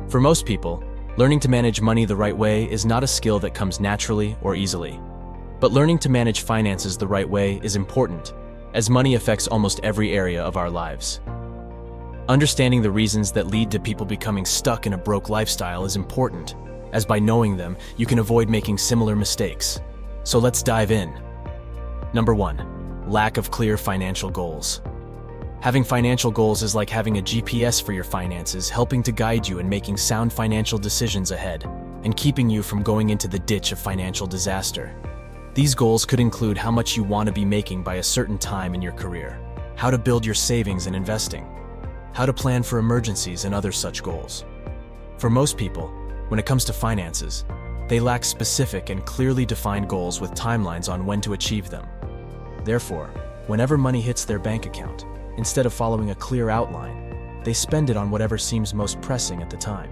For most people, learning to manage money the right way is not a skill that comes naturally or easily. But learning to manage finances the right way is important, as money affects almost every area of our lives. Understanding the reasons that lead to people becoming stuck in a broke lifestyle is important, as by knowing them, you can avoid making similar mistakes. So let's dive in. Number 1, lack of clear financial goals. Having financial goals is like having a GPS for your finances, helping to guide you in making sound financial decisions ahead, and keeping you from going into the ditch of financial disaster. These goals could include how much you want to be making by a certain time in your career, how to build your savings and investing, how to plan for emergencies and other such goals. For most people, when it comes to finances, they lack specific and clearly defined goals with timelines on when to achieve them. Therefore, whenever money hits their bank account, instead of following a clear outline, they spend it on whatever seems most pressing at the time.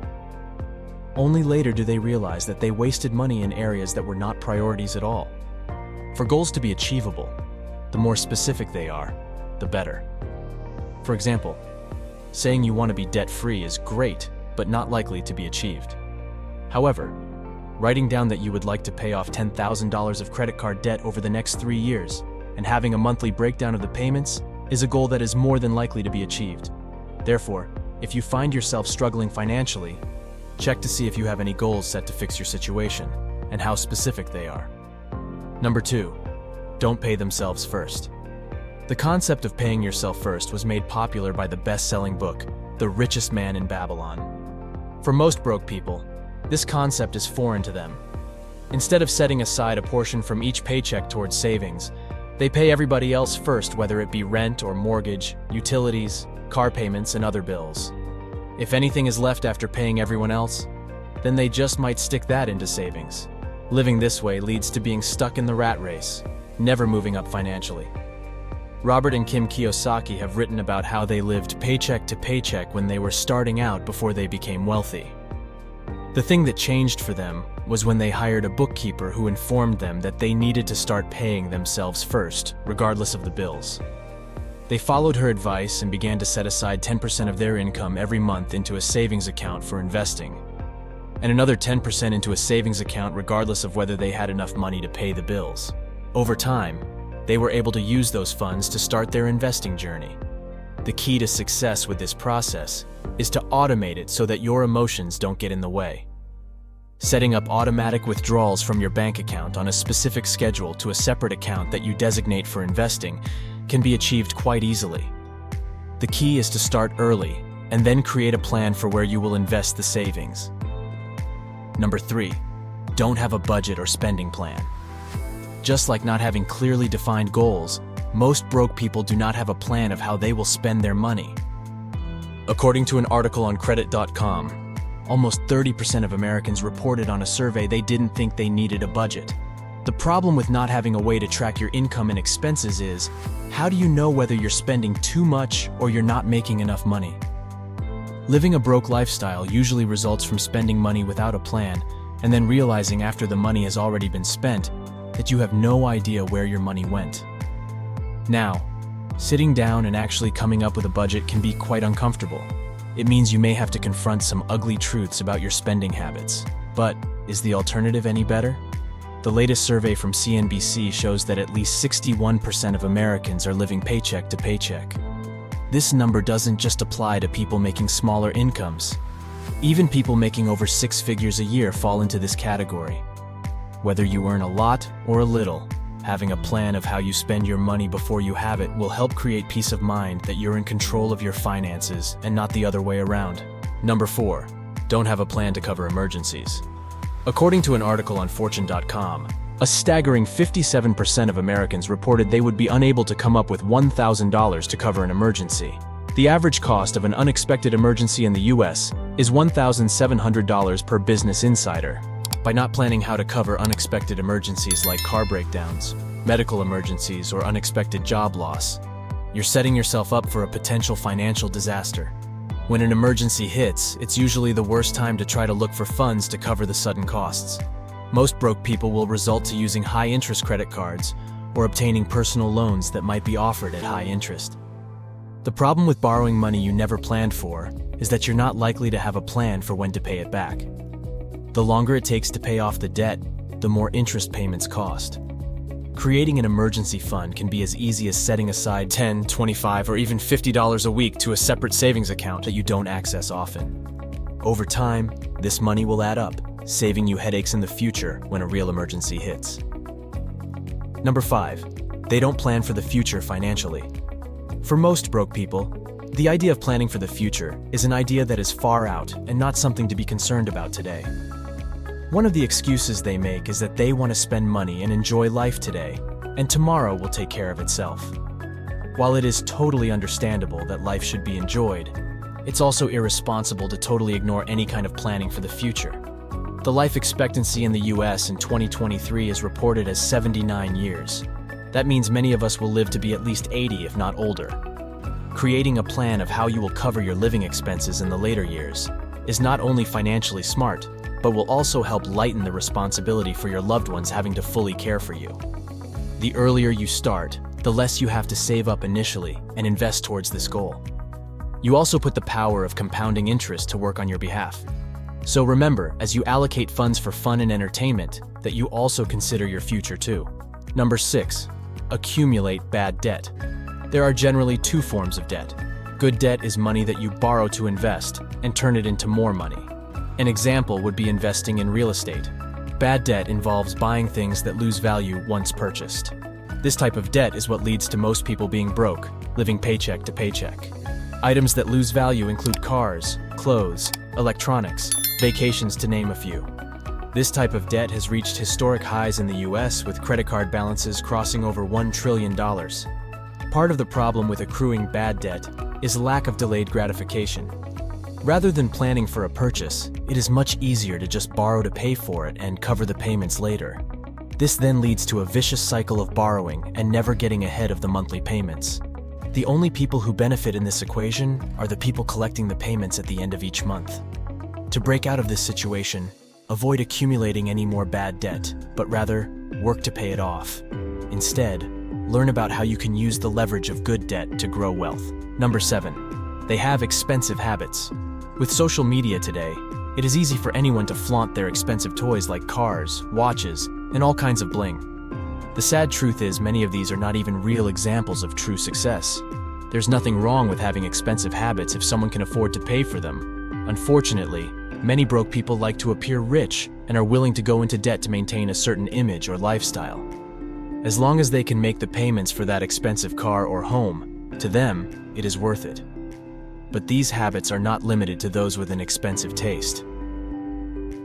Only later do they realize that they wasted money in areas that were not priorities at all. For goals to be achievable, the more specific they are, the better. For example, saying you want to be debt-free is great, but not likely to be achieved. However, writing down that you would like to pay off $10,000 of credit card debt over the next 3 years and having a monthly breakdown of the payments is a goal that is more than likely to be achieved. Therefore, if you find yourself struggling financially, check to see if you have any goals set to fix your situation and how specific they are. Number 2, don't pay themselves first. The concept of paying yourself first was made popular by the best-selling book, The Richest Man in Babylon. For most broke people, this concept is foreign to them. Instead of setting aside a portion from each paycheck towards savings, they pay everybody else first, whether it be rent or mortgage, utilities, car payments, and other bills. If anything is left after paying everyone else, then they just might stick that into savings. Living this way leads to being stuck in the rat race, never moving up financially. Robert and Kim Kiyosaki have written about how they lived paycheck to paycheck when they were starting out before they became wealthy. The thing that changed for them was when they hired a bookkeeper who informed them that they needed to start paying themselves first, regardless of the bills. They followed her advice and began to set aside 10% of their income every month into a savings account for investing, and another 10% into a savings account regardless of whether they had enough money to pay the bills. Over time, they were able to use those funds to start their investing journey. The key to success with this process is to automate it so that your emotions don't get in the way. Setting up automatic withdrawals from your bank account on a specific schedule to a separate account that you designate for investing can be achieved quite easily. The key is to start early and then create a plan for where you will invest the savings. Number 3, don't have a budget or spending plan. Just like not having clearly defined goals, most broke people do not have a plan of how they will spend their money. According to an article on Credit.com, almost 30% of Americans reported on a survey they didn't think they needed a budget. The problem with not having a way to track your income and expenses is, how do you know whether you're spending too much or you're not making enough money? Living a broke lifestyle usually results from spending money without a plan and then realizing after the money has already been spent that you have no idea where your money went. Now, sitting down and actually coming up with a budget can be quite uncomfortable. It means you may have to confront some ugly truths about your spending habits. But is the alternative any better? The latest survey from CNBC shows that at least 61% of Americans are living paycheck to paycheck. This number doesn't just apply to people making smaller incomes. Even people making over 6 figures a year fall into this category. Whether you earn a lot or a little, having a plan of how you spend your money before you have it will help create peace of mind that you're in control of your finances and not the other way around. Number 4, don't have a plan to cover emergencies. According to an article on Fortune.com, a staggering 57% of Americans reported they would be unable to come up with $1,000 to cover an emergency. The average cost of an unexpected emergency in the US is $1,700 per Business Insider. By not planning how to cover unexpected emergencies like car breakdowns, medical emergencies, or unexpected job loss, you're setting yourself up for a potential financial disaster. When an emergency hits, it's usually the worst time to try to look for funds to cover the sudden costs. Most broke people will resort to using high-interest credit cards or obtaining personal loans that might be offered at high interest. The problem with borrowing money you never planned for is that you're not likely to have a plan for when to pay it back. The longer it takes to pay off the debt, the more interest payments cost. Creating an emergency fund can be as easy as setting aside $10, $25, or even $50 a week to a separate savings account that you don't access often. Over time, this money will add up, saving you headaches in the future when a real emergency hits. Number 5, they don't plan for the future financially. For most broke people, the idea of planning for the future is an idea that is far out and not something to be concerned about today. One of the excuses they make is that they want to spend money and enjoy life today, and tomorrow will take care of itself. While it is totally understandable that life should be enjoyed, it's also irresponsible to totally ignore any kind of planning for the future. The life expectancy in the US in 2023 is reported as 79 years. That means many of us will live to be at least 80, if not older. Creating a plan of how you will cover your living expenses in the later years is not only financially smart, but will also help lighten the responsibility for your loved ones having to fully care for you. The earlier you start, the less you have to save up initially and invest towards this goal. You also put the power of compounding interest to work on your behalf. So remember, as you allocate funds for fun and entertainment, that you also consider your future too. Number 6, accumulate bad debt. There are generally 2 forms of debt. Good debt is money that you borrow to invest and turn it into more money. An example would be investing in real estate. Bad debt involves buying things that lose value once purchased. This type of debt is what leads to most people being broke, living paycheck to paycheck. Items that lose value include cars, clothes, electronics, vacations, to name a few. This type of debt has reached historic highs in the US, with credit card balances crossing over $1 trillion. Part of the problem with accruing bad debt is lack of delayed gratification. Rather than planning for a purchase, it is much easier to just borrow to pay for it and cover the payments later. This then leads to a vicious cycle of borrowing and never getting ahead of the monthly payments. The only people who benefit in this equation are the people collecting the payments at the end of each month. To break out of this situation, avoid accumulating any more bad debt, but rather work to pay it off. Instead, learn about how you can use the leverage of good debt to grow wealth. Number 7, they have expensive habits. With social media today, it is easy for anyone to flaunt their expensive toys like cars, watches, and all kinds of bling. The sad truth is many of these are not even real examples of true success. There's nothing wrong with having expensive habits if someone can afford to pay for them. Unfortunately, many broke people like to appear rich and are willing to go into debt to maintain a certain image or lifestyle. As long as they can make the payments for that expensive car or home, to them, it is worth it. But these habits are not limited to those with an expensive taste.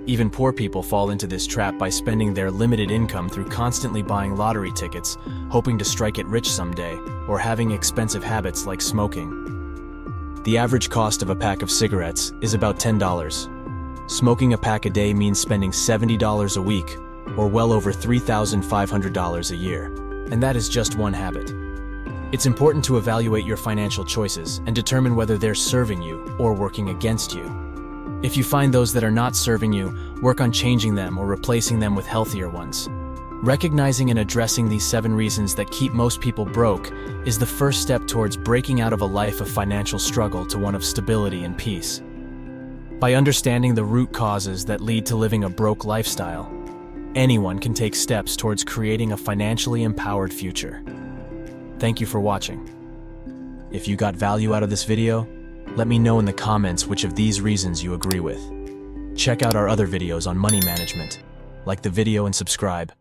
Even poor people fall into this trap by spending their limited income through constantly buying lottery tickets, hoping to strike it rich someday, or having expensive habits like smoking. The average cost of a pack of cigarettes is about $10. Smoking a pack a day means spending $70 a week, or well over $3,500 a year. And that is just one habit. It's important to evaluate your financial choices and determine whether they're serving you or working against you. If you find those that are not serving you, work on changing them or replacing them with healthier ones. Recognizing and addressing these 7 reasons that keep most people broke is the first step towards breaking out of a life of financial struggle to one of stability and peace. By understanding the root causes that lead to living a broke lifestyle, anyone can take steps towards creating a financially empowered future. Thank you for watching. If you got value out of this video, let me know in the comments which of these reasons you agree with. Check out our other videos on money management. Like the video and subscribe.